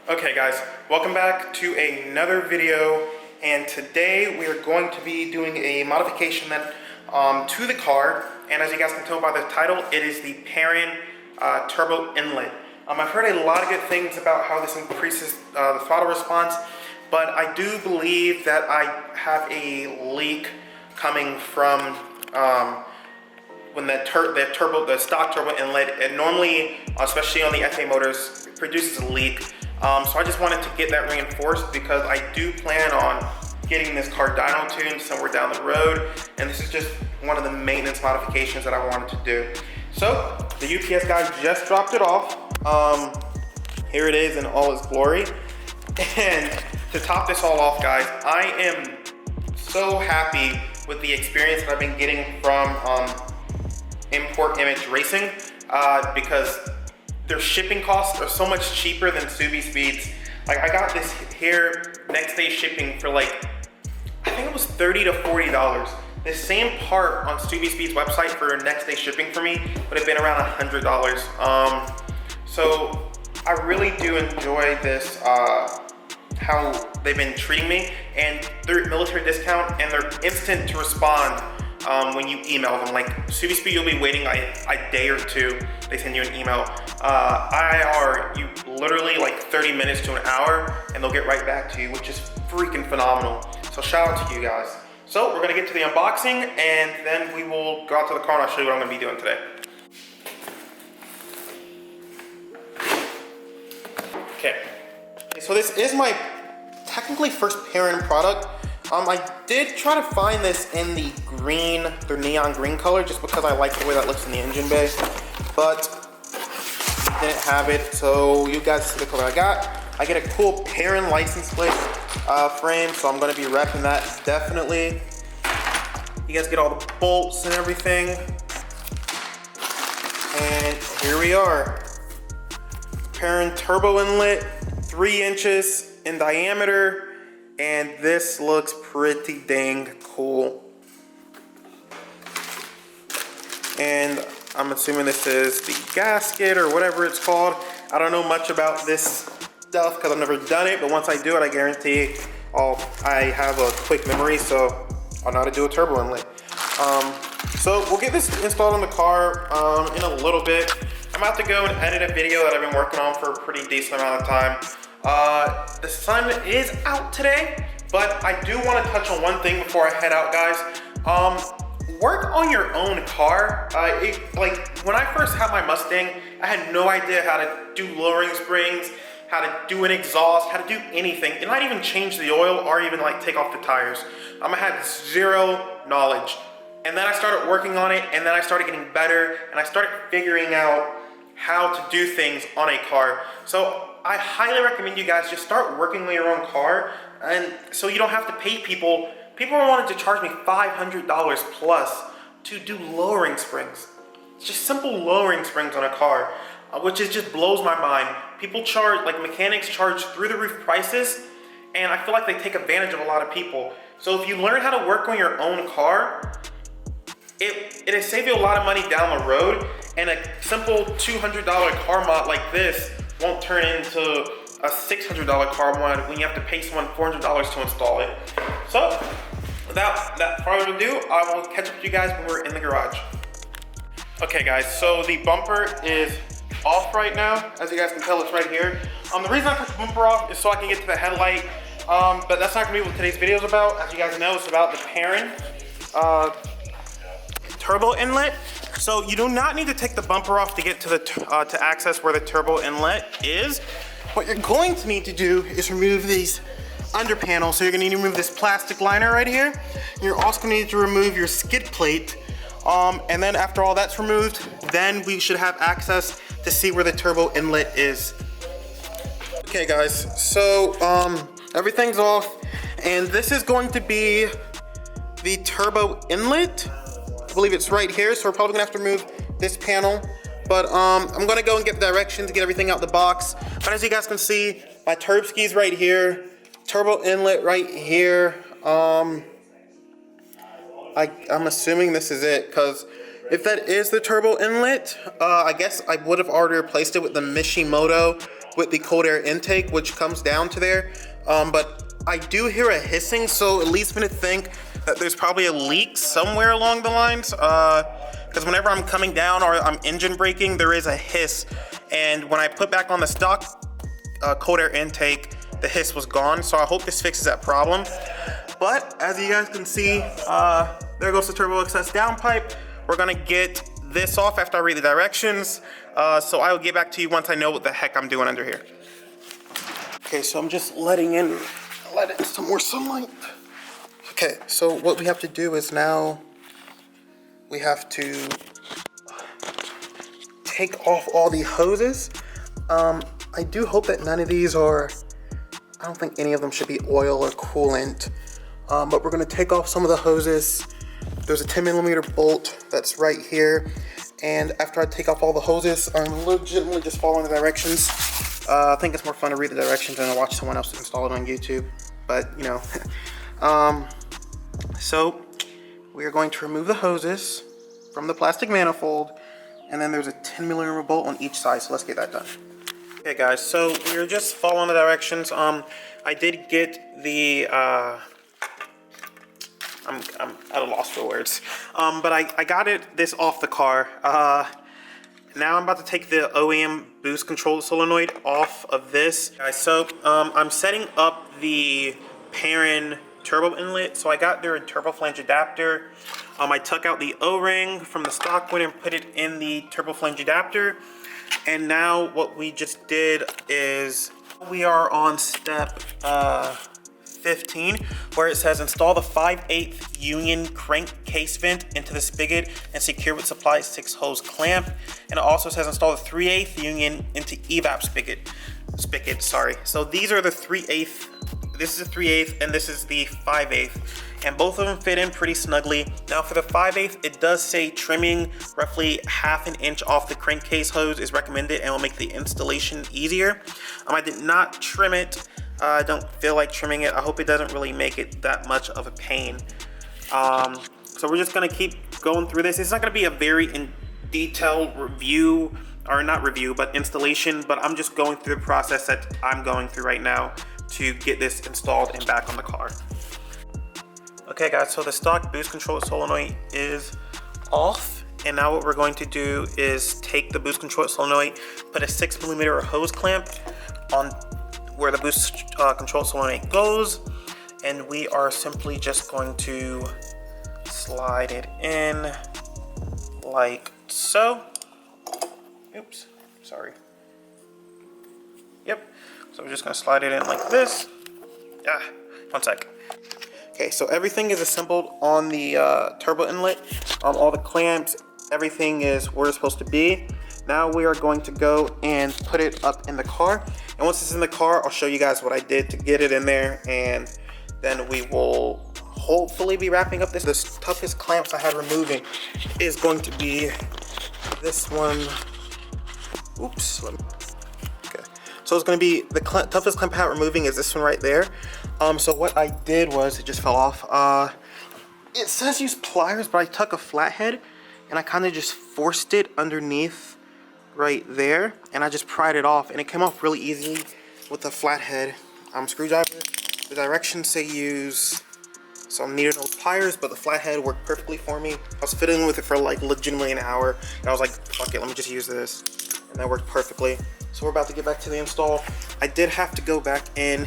Okay guys, welcome back to another video, and today we are going to be doing a modification that to the car, and as you guys can tell by the title, it is the Perrin turbo inlet. I've heard a lot of good things about how this increases the throttle response, but I do believe that I have a leak coming from when the stock turbo inlet, and normally, especially on the FA motors, produces a leak. So I just wanted to get that reinforced because I do plan on getting this car dyno tuned somewhere down the road, and this is just one of the maintenance modifications that I wanted to do. So the UPS guy just dropped it off. Here it is in all its glory. And to top this all off, guys, I am so happy with the experience that I've been getting from Import Image Racing because their shipping costs are so much cheaper than Subi Speeds. Like, I got this here next day shipping for like, I think it was $30 to $40. The same part on Subi Speeds website for next day shipping for me would have been around $100. So I really do enjoy this, how they've been treating me, and their military discount, and they're instant to respond when you email them. Like Subi Speed, you'll be waiting a day or two. They send you an email. IR, you literally like 30 minutes to an hour, and they'll get right back to you, which is freaking phenomenal. So shout out to you guys. So we're gonna get to the unboxing, and then we will go out to the car and I'll show you what I'm gonna be doing today. Okay, so this is my technically first Perrin product. I did try to find this in the green, their neon green color, just because I like the way that looks in the engine bay, but didn't have it, so you guys see the color I got. I get a cool Perrin license plate frame, so I'm gonna be repping that definitely. You guys get all the bolts and everything. And here we are. Perrin turbo inlet, 3 inches in diameter. And this looks pretty dang cool. And I'm assuming this is the gasket or whatever it's called. I don't know much about this stuff because I've never done it, but once I do it, I guarantee I have a quick memory, so I'll know how to do a turbo inlet. So we'll get this installed on the car in a little bit. I'm about to go and edit a video that I've been working on for a pretty decent amount of time. The sun is out today, but I do want to touch on one thing before I head out, guys. Work on your own car. Like when I first had my Mustang, I had no idea how to do lowering springs, how to do an exhaust, how to do anything, and not even change the oil or even like take off the tires. I had zero knowledge. And then I started working on it, and then I started getting better, and I started figuring out how to do things on a car. So I highly recommend you guys just start working on your own car, and so you don't have to pay people. People wanted to charge me $500 plus to do lowering springs. It's just simple lowering springs on a car, which just blows my mind. People charge, like mechanics charge through the roof prices, and I feel like they take advantage of a lot of people. So if you learn how to work on your own car, it'll save you a lot of money down the road, and a simple $200 car mod like this won't turn into a $600 car mod when you have to pay someone $400 to install it. So without that further ado, I will catch up with you guys when we're in the garage. Okay guys, so the bumper is off right now. As you guys can tell, it's right here. The reason I took the bumper off is so I can get to the headlight, but that's not gonna be what today's video is about. As you guys know, it's about the Perrin turbo inlet. So you do not need to take the bumper off to get to the to access where the turbo inlet is. What you're going to need to do is remove these under panels. So you're gonna need to remove this plastic liner right here. You're also gonna need to remove your skid plate. And then after all that's removed, then we should have access to see where the turbo inlet is. Okay guys, so everything's off, and this is going to be the turbo inlet. I believe it's right here, so we're probably gonna have to remove this panel. But I'm gonna go and get the directions, get everything out the box. But as you guys can see, my turb ski's right here, turbo inlet right here. I'm assuming this is it, because if that is the turbo inlet, I guess I would have already replaced it with the Mishimoto with the cold air intake, which comes down to there. But I do hear a hissing, so it leads me to think that there's probably a leak somewhere along the lines. Because whenever I'm coming down or I'm engine braking, there is a hiss. And when I put back on the stock cold air intake, the hiss was gone. So I hope this fixes that problem. But as you guys can see, there goes the turbo excess downpipe. We're gonna get this off after I read the directions. So I will get back to you once I know what the heck I'm doing under here. Okay, so I'm just let in some more sunlight. Okay, so what we have to do is now we have to take off all the hoses. I do hope that none of these are, I don't think any of them should be oil or coolant. But we're gonna take off some of the hoses. There's a 10mm bolt that's right here. And after I take off all the hoses, I'm legitimately just following the directions. I think it's more fun to read the directions than to watch someone else install it on YouTube. But, you know. So, we are going to remove the hoses from the plastic manifold. And then there's a 10mm bolt on each side, so let's get that done. Okay guys, so we're just following the directions. I did get the, I'm at a loss for words. But I got this off the car. Now I'm about to take the OEM boost control solenoid off of this. Guys, so I'm setting up the Perrin turbo inlet. So I got their turbo flange adapter. I took out the O-ring from the stock one and put it in the turbo flange adapter. And now what we just did is we are on step 15, where it says install the 5/8 union crank case vent into the spigot and secure with supply 6 hose clamp. And it also says install the 3/8 union into evap spigot. So these are the 3/8. This is the 3/8 and this is the 5/8. And both of them fit in pretty snugly. Now for the 5/8, it does say trimming roughly 1/2 inch off the crankcase hose is recommended and will make the installation easier. I did not trim it. I don't feel like trimming it. I hope it doesn't really make it that much of a pain. So we're just gonna keep going through this. It's not gonna be a very in detailed review, or not review, but installation, but I'm just going through the process that I'm going through right now to get this installed and back on the car. Okay guys, so the stock boost control solenoid is off. And now what we're going to do is take the boost control solenoid, put a 6mm hose clamp on where the boost control solenoid goes. And we are simply just going to slide it in like so. Oops, sorry. Yep, so we're just gonna slide it in like this. One sec. Okay, so everything is assembled on the turbo inlet. All the clamps, everything is where it's supposed to be. Now we are going to go and put it up in the car. And once it's in the car, I'll show you guys what I did to get it in there. And then we will hopefully be wrapping up this. The toughest clamps I had removing is going to be this one. Oops. Okay. So it's going to be the toughest clamp I had removing is this one right there. So what I did was, it just fell off. It says use pliers, but I took a flathead and I kind of just forced it underneath right there, and I just pried it off, and it came off really easily with the flathead screwdriver. The directions say use some needle nose pliers, but the flathead worked perfectly for me. I was fiddling with it for like legitimately an hour, and I was like, fuck it, let me just use this, and that worked perfectly. So we're about to get back to the install. I did have to go back in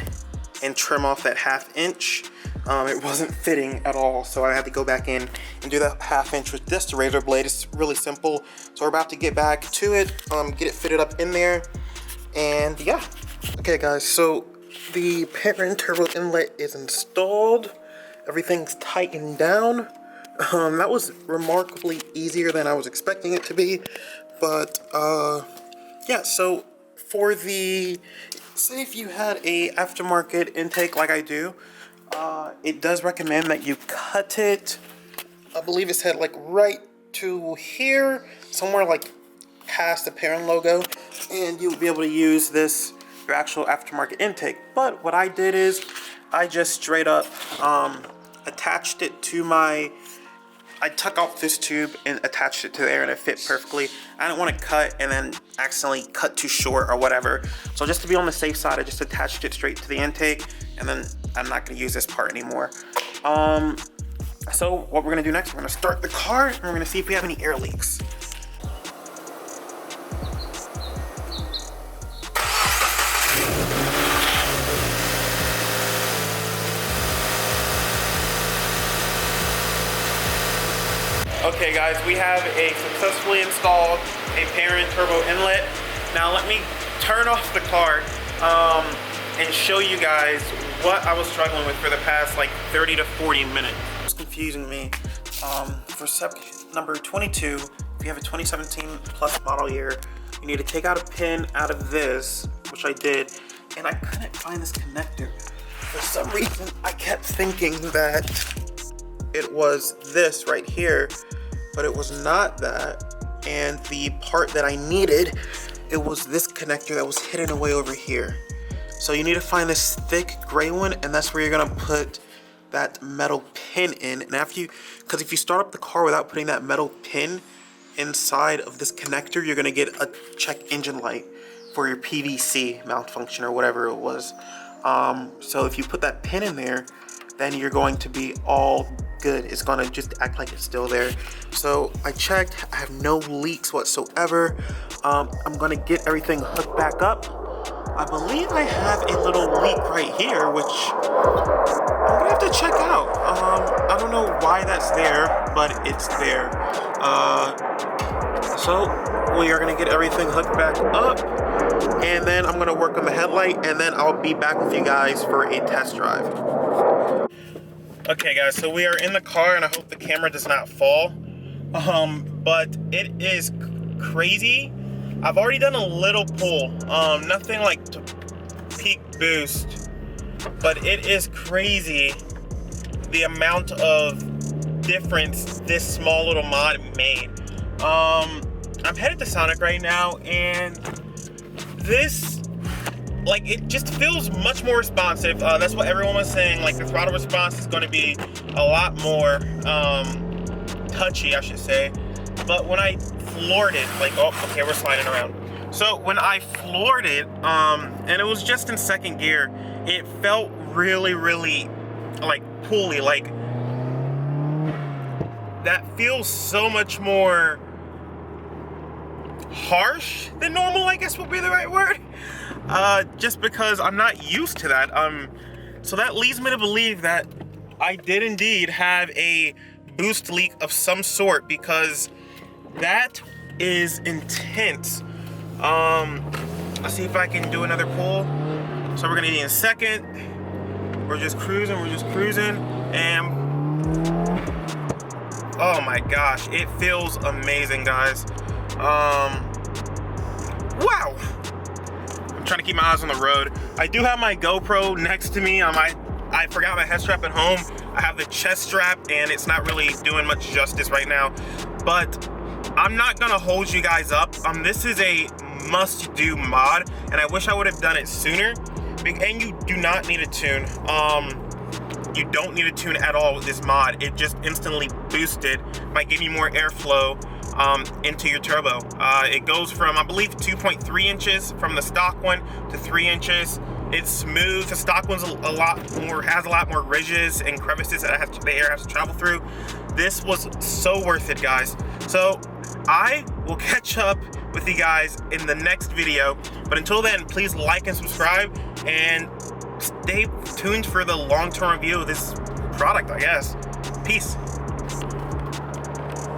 and trim off that 1/2 inch. It wasn't fitting at all, so I had to go back in and do that 1/2 inch with just a razor blade. It's really simple. So we're about to get back to it, get it fitted up in there, and yeah. Okay guys, so the Perrin turbo inlet is installed. Everything's tightened down. That was remarkably easier than I was expecting it to be. But yeah, so for the, say if you had a aftermarket intake like I do, it does recommend that you cut it, I believe it said like right to here, somewhere like past the Perrin logo, and you'll be able to use this, your actual aftermarket intake. But what I did is I just straight up attached it to my I took off this tube and attached it to there, and it fit perfectly. I didn't want to cut and then accidentally cut too short or whatever. So just to be on the safe side, I just attached it straight to the intake, and then I'm not going to use this part anymore. So what we're going to do next, we're going to start the car, and we're going to see if we have any air leaks. Okay guys, we have a successfully installed a Perrin turbo inlet. Now let me turn off the car and show you guys what I was struggling with for the past like 30 to 40 minutes. It's confusing me. For step number 22, if you have a 2017 plus model year, you need to take out a pin out of this, which I did, and I couldn't find this connector. For some reason, I kept thinking that it was this right here, but it was not that. And the part that I needed, it was this connector that was hidden away over here. So you need to find this thick gray one, and that's where you're gonna put that metal pin in. And after because if you start up the car without putting that metal pin inside of this connector, you're gonna get a check engine light for your PVC malfunction or whatever it was. So if you put that pin in there, then you're going to be all good. It's gonna just act like it's still there. So I checked, I have no leaks whatsoever. I'm gonna get everything hooked back up. I believe I have a little leak right here, which I'm gonna have to check out. I don't know why that's there, but it's there. So we are gonna get everything hooked back up, and then I'm gonna work on the headlight, and then I'll be back with you guys for a test drive. Okay guys, so we are in the car, and I hope the camera does not fall. But it is crazy. I've already done a little pull, nothing like to peak boost, but it is crazy the amount of difference this small little mod made. I'm headed to Sonic right now, and this, like, it just feels much more responsive. That's what everyone was saying. Like, the throttle response is going to be a lot more touchy, I should say. But when I floored it, like, oh, okay, we're sliding around. So when I floored it, and it was just in second gear, it felt really, really, like, pulley. Like, that feels so much more harsh than normal, I guess would be the right word. Just because I'm not used to that. So that leads me to believe that I did indeed have a boost leak of some sort, because that is intense. Let's see if I can do another pull. So we're gonna need a second. We're just cruising, and oh my gosh, it feels amazing, guys. Wow. I'm trying to keep my eyes on the road. I do have my GoPro next to me. I forgot my head strap at home. I have the chest strap, and it's not really doing much justice right now. But I'm not gonna hold you guys up. This is a must-do mod, and I wish I would have done it sooner. And you do not need a tune. You don't need a tune at all with this mod. It just instantly boosted by giving you more airflow into your turbo. It goes from, I believe, 2.3 inches from the stock one to 3 inches. It's smooth. The stock one's has a lot more ridges and crevices that the air has to travel through. This was so worth it, guys. So I will catch up with you guys in the next video. But until then, please like and subscribe, and stay tuned for the long-term review of this product, I guess. Peace.